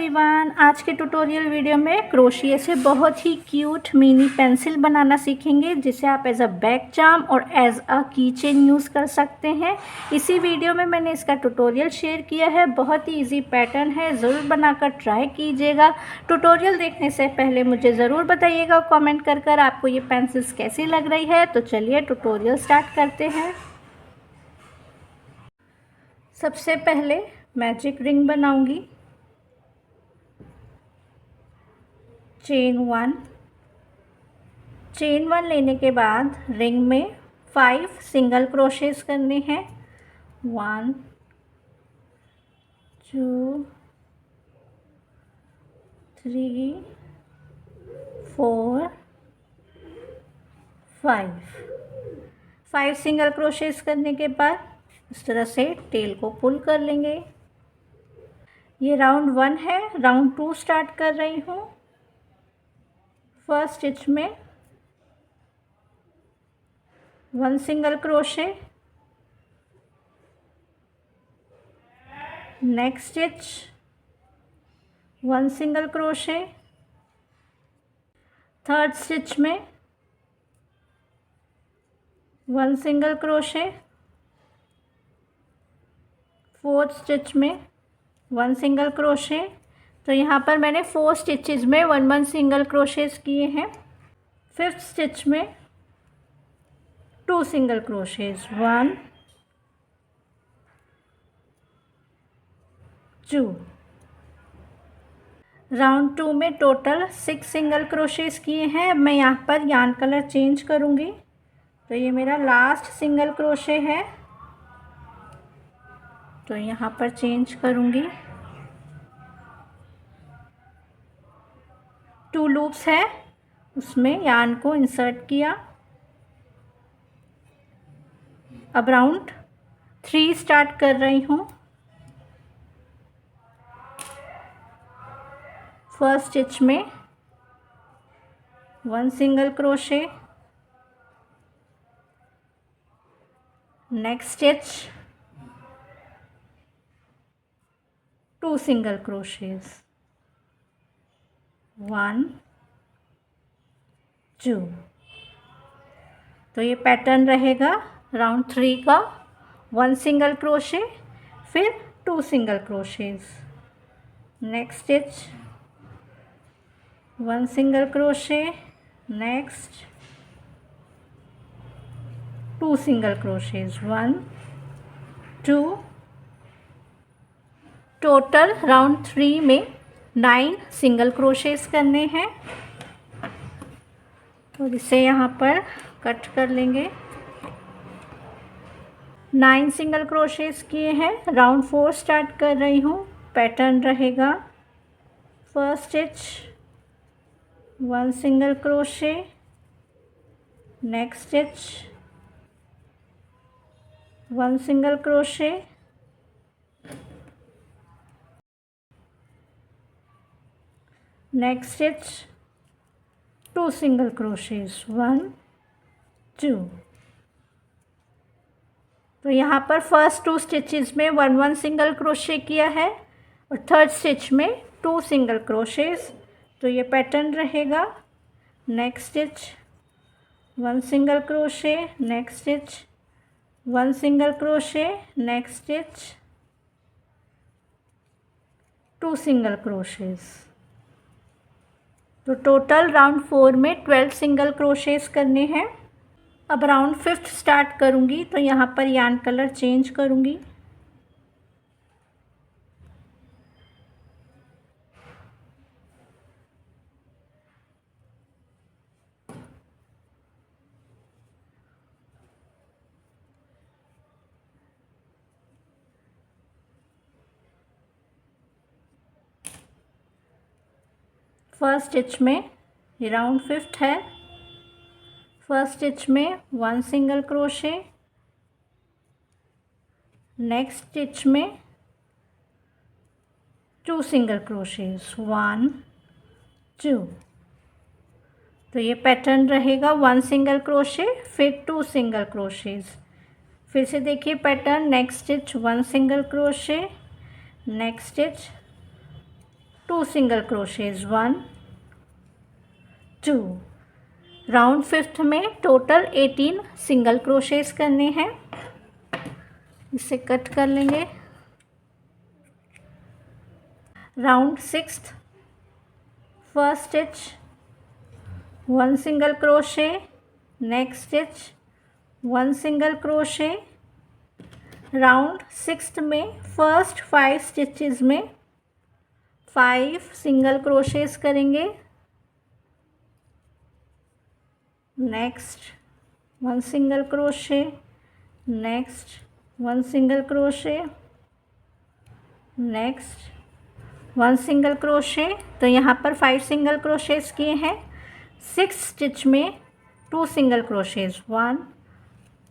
Everyone, आज के tutorial video में क्रोशिया से बहुत ही क्यूट मिनी पेंसिल बनाना सीखेंगे जिसे आप एज अ बैग चार्म और एज अ की चेन यूज़ कर सकते हैं। इसी वीडियो में मैंने इसका ट्यूटोरियल शेयर किया है। बहुत ही इजी पैटर्न है, ज़रूर बनाकर ट्राई कीजिएगा। ट्यूटोरियल देखने से पहले मुझे ज़रूर बताइएगा कमेंट कर आपको ये पेंसिल्स कैसी लग रही है। तो चलिए ट्यूटोरियल स्टार्ट करते हैं। सबसे पहले मैजिक रिंग बनाऊंगी। चेन वन लेने के बाद रिंग में 5 सिंगल क्रोशेस करने हैं। 1 2 3 4 5 सिंगल क्रोशेस करने के बाद इस तरह से टेल को पुल कर लेंगे। ये राउंड 1 है। राउंड 2 स्टार्ट कर रही हूँ। फर्स्ट स्टिच में 1 single crochet, next stitch 1 single crochet, third stitch में 1 सिंगल क्रोशे, फोर्थ स्टिच में 1 सिंगल क्रोशे। तो यहाँ पर मैंने 4 स्टिचेस में 1 सिंगल क्रोशेस किए हैं। फिफ्थ स्टिच में 2 सिंगल क्रोशेस, 1 2। राउंड 2 में टोटल 6 सिंगल क्रोशेस किए हैं। मैं यहाँ पर यार्न कलर चेंज करूँगी। तो ये मेरा लास्ट सिंगल क्रोशे है, तो यहाँ पर चेंज करूँगी। 2 लूप्स है, उसमें यार्न को इंसर्ट किया। अब राउंड 3 स्टार्ट कर रही हूँ। फर्स्ट स्टिच में 1 single crochet, next stitch 2 single crochets, 1 2। तो ये पैटर्न रहेगा राउंड 3 का। 1 सिंगल क्रोशे, फिर 2 single crochets, next stitch 1 single crochet, next 2 single crochets, 1 2। Total round 3 में 9 सिंगल क्रोशेस करने हैं। तो इसे यहाँ पर कट कर लेंगे। 9 सिंगल क्रोशेस किए हैं। राउंड 4 स्टार्ट कर रही हूँ। पैटर्न रहेगा first stitch 1 single crochet, next stitch 1 single crochet, next stitch 2 single crochets, 1 2। तो यहाँ पर फर्स्ट 2 स्टिचेस में 1 सिंगल क्रोशे किया है और थर्ड स्टिच में 2 सिंगल क्रोशेस। तो ये पैटर्न रहेगा। Next stitch 1 single crochet, next stitch 1 single crochet, next stitch 2 single crochets. तो टोटल राउंड 4 में 12 सिंगल क्रोशेस करने हैं। अब राउंड 5 स्टार्ट करूँगी। तो यहाँ पर यार्न कलर चेंज करूँगी। फर्स्ट स्टिच में ये राउंड 5 है। फर्स्ट स्टिच में 1 सिंगल क्रोशे, नेक्स्ट स्टिच में 2 सिंगल क्रोशेस, 1 2। तो ये पैटर्न रहेगा 1 सिंगल क्रोशे, फिर 2 सिंगल क्रोशेस। फिर से देखिए pattern. Next stitch 1 single crochet, next stitch 2 single crochets 1 2। Round 5th में टोटल 18 सिंगल क्रोशेज करने हैं। इसे कट कर लेंगे। Round 6th first stitch 1 single crochet, next stitch 1 single crochet. Round 6th में फर्स्ट 5 स्टिचेस में 5 सिंगल क्रोशेस करेंगे। Next 1 single crochet, next 1 single crochet, next 1 single crochet. तो यहाँ पर 5 सिंगल क्रोशेस किए हैं। 6 स्टिच में 2 सिंगल क्रोशेस 1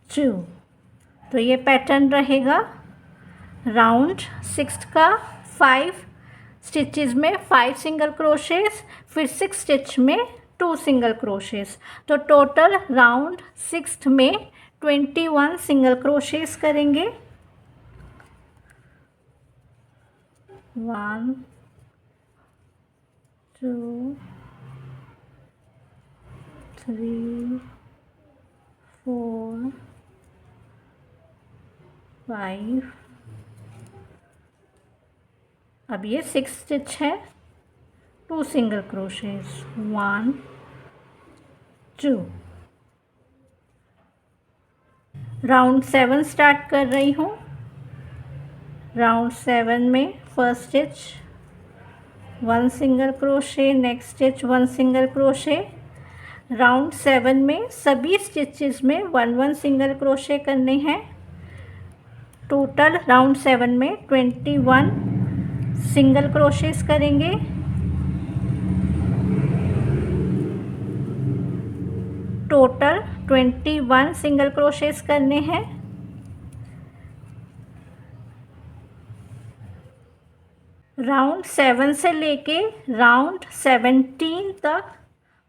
2। तो ये पैटर्न रहेगा राउंड 6 का। 5 स्टिचेस में 5 सिंगल क्रोशेस, फिर 6 स्टिच में 2 सिंगल क्रोशेस। तो टोटल राउंड 6 में 21 सिंगल क्रोशेस करेंगे। 1 2 3 4 5। अब ये 6 स्टिच है, 2 सिंगल क्रोशेस 1 2। राउंड 7 स्टार्ट कर रही हूँ। राउंड 7 में first stitch 1 single crochet, next stitch 1 single crochet. Round 7 में सभी स्टिचेस में 1 सिंगल क्रोशे करने हैं। टोटल राउंड 7 में 21 सिंगल क्रोशेस करेंगे। टोटल 21 सिंगल क्रोशेस करने हैं। राउंड 7 से लेके राउंड 17 तक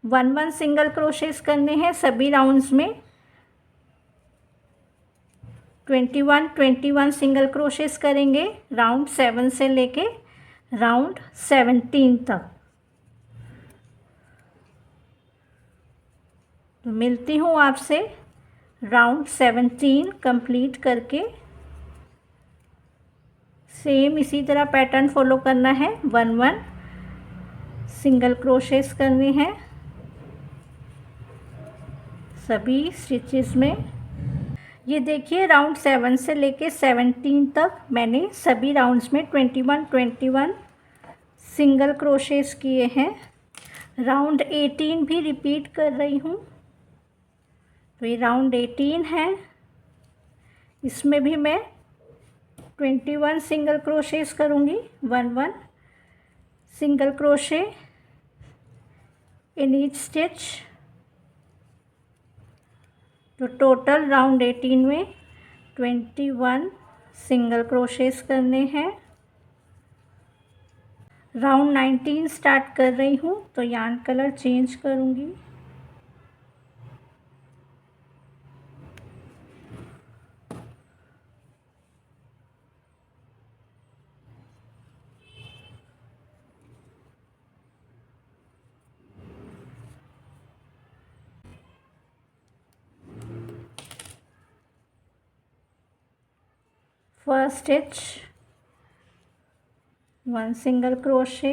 1 सिंगल क्रोशेस करने हैं। सभी राउंड्स में 21 सिंगल क्रोशेस करेंगे राउंड 7 से लेके राउंड 17 तक। तो मिलती हूँ आपसे राउंड 17 कंप्लीट करके। सेम इसी तरह पैटर्न फॉलो करना है। 1 सिंगल क्रोशेस करने हैं सभी स्टिचेस में। ये देखिए राउंड 7 से लेके 17 तक मैंने सभी राउंड्स में 21 सिंगल क्रोशेस किए हैं। राउंड 18 भी रिपीट कर रही हूँ। तो ये राउंड 18 है, इसमें भी मैं 21 सिंगल क्रोशेस करूँगी। 1 single crochet in each stitch. तो टोटल राउंड 18 में 21 सिंगल क्रोशेस करने हैं। राउंड 19 स्टार्ट कर रही हूँ। तो यार्न कलर चेंज करूँगी। First stitch 1 single crochet,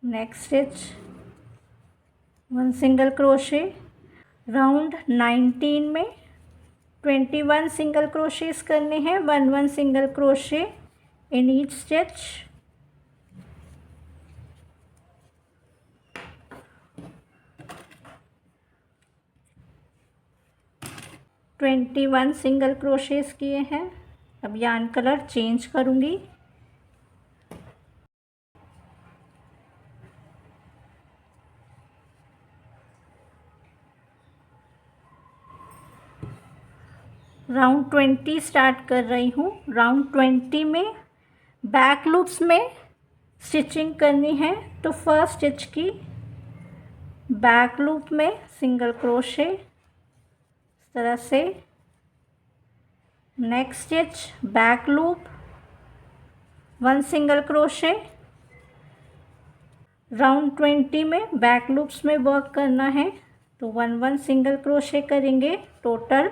next stitch 1 single crochet. Round 19 में 21 सिंगल क्रोशेस करने हैं। 1 single crochet in each stitch. Twenty 21 single crochets किए हैं। अब यार्न कलर चेंज करूँगी। राउंड 20 स्टार्ट कर रही हूँ। राउंड 20 में बैक लूप्स में स्टिचिंग करनी है। तो फर्स्ट स्टिच की बैक लूप में सिंगल क्रोशे इस तरह से। Next stitch back loop, 1 single crochet. Round 20 में बैक लूप्स में वर्क करना है, तो 1 सिंगल क्रोशे करेंगे। टोटल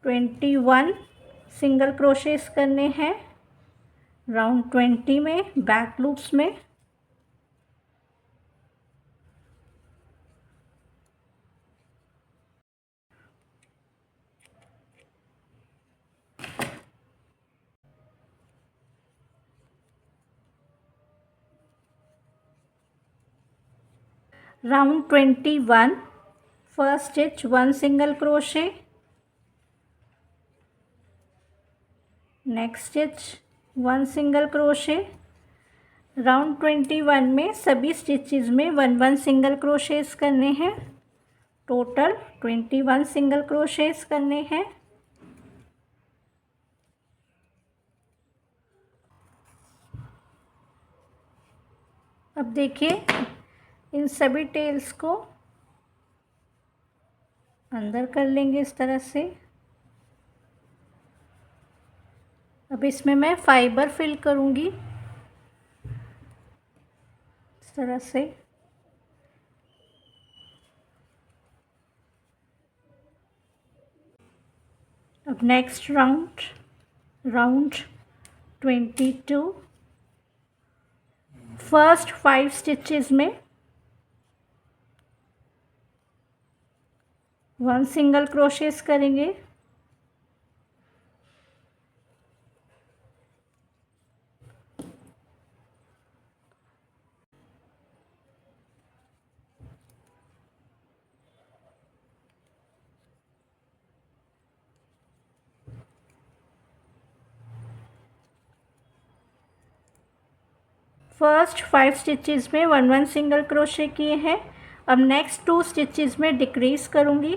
21 सिंगल क्रोशेस करने हैं राउंड 20 में बैक लूप्स में। Round 21 first stitch 1 single crochet, next stitch 1 single crochet. Round 21 में सभी स्टिचेस में 1 सिंगल क्रोशेस करने हैं। टोटल 21 सिंगल क्रोशेस करने हैं। अब देखिए इन सभी टेल्स को अंदर कर लेंगे इस तरह से। अब इसमें मैं फाइबर फिल करूँगी इस तरह से। अब नेक्स्ट राउंड 22 फर्स्ट 5 स्टिचेस में 1 सिंगल क्रोशेस करेंगे। फर्स्ट 5 स्टिचेस में 1 सिंगल क्रोशे किए हैं। अब नेक्स्ट 2 स्टिचेस में डिक्रीज करूँगी।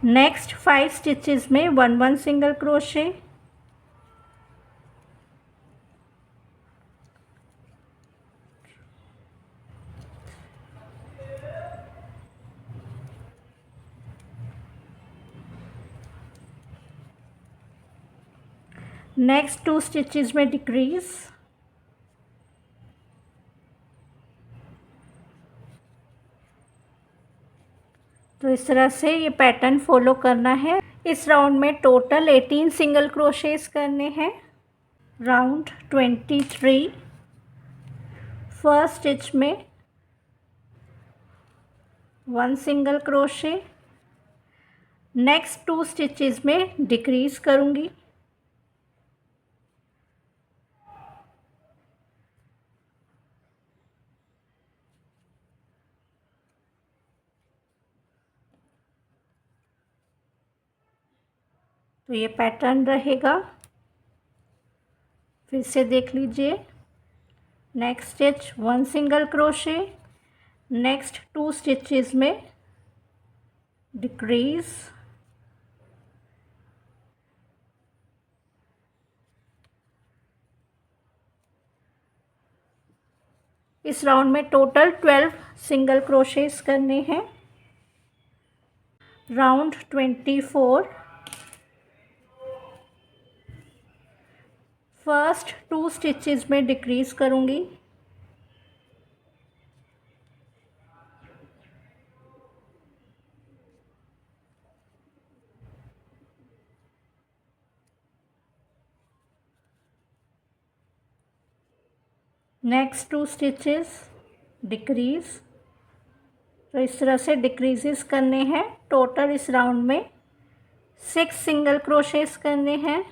नेक्स्ट 5 स्टिचेस में 1 सिंगल क्रोशे। नेक्स्ट 2 स्टिचेस में डिक्रीज। तो इस तरह से ये पैटर्न फॉलो करना है। इस राउंड में टोटल 18 सिंगल क्रोशेस करने हैं। राउंड 23 फर्स्ट स्टिच में 1 सिंगल क्रोशे। नेक्स्ट 2 स्टिचेस में डिक्रीज करूँगी। तो ये पैटर्न रहेगा, फिर से देख लीजिए। Next stitch 1 single crochet, next 2 stitches में डिक्रीज। इस राउंड में टोटल 12 सिंगल क्रोशेस करने हैं। राउंड 24 फर्स्ट 2 स्टिचेस में डिक्रीज करूँगी। Next 2 stitches decrease. तो इस तरह से डिक्रीजेस करने हैं। टोटल इस राउंड में 6 सिंगल क्रोशेस करने हैं।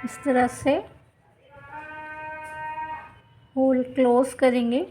इस तरह से क्लोज करेंगे।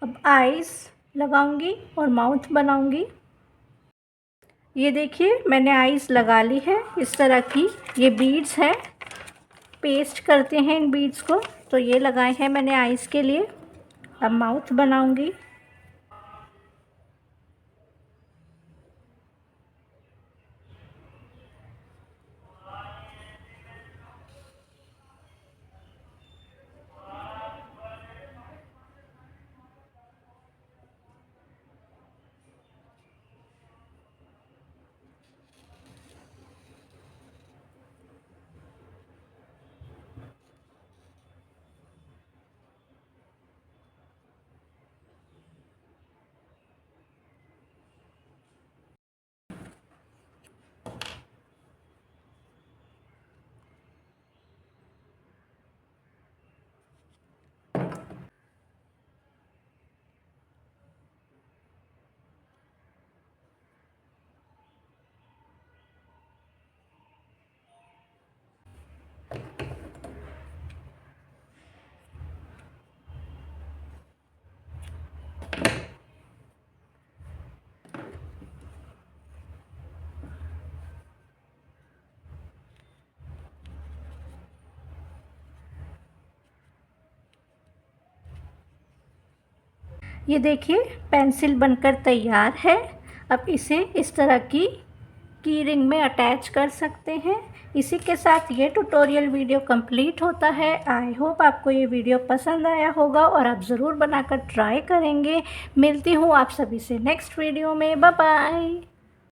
अब आईज लगाऊंगी और माउथ बनाऊंगी। ये देखिए मैंने आईज लगा ली है इस तरह की। ये बीड्स है, पेस्ट करते हैं इन बीड्स को, तो ये लगाए हैं मैंने आईज के लिए। अब माउथ बनाऊंगी। ये देखिए पेंसिल बनकर तैयार है। अब इसे इस तरह की रिंग में अटैच कर सकते हैं। इसी के साथ ये ट्यूटोरियल वीडियो कंप्लीट होता है। आई होप आपको ये वीडियो पसंद आया होगा और आप ज़रूर बनाकर ट्राई करेंगे। मिलती हूँ आप सभी से नेक्स्ट वीडियो में। Bye bye.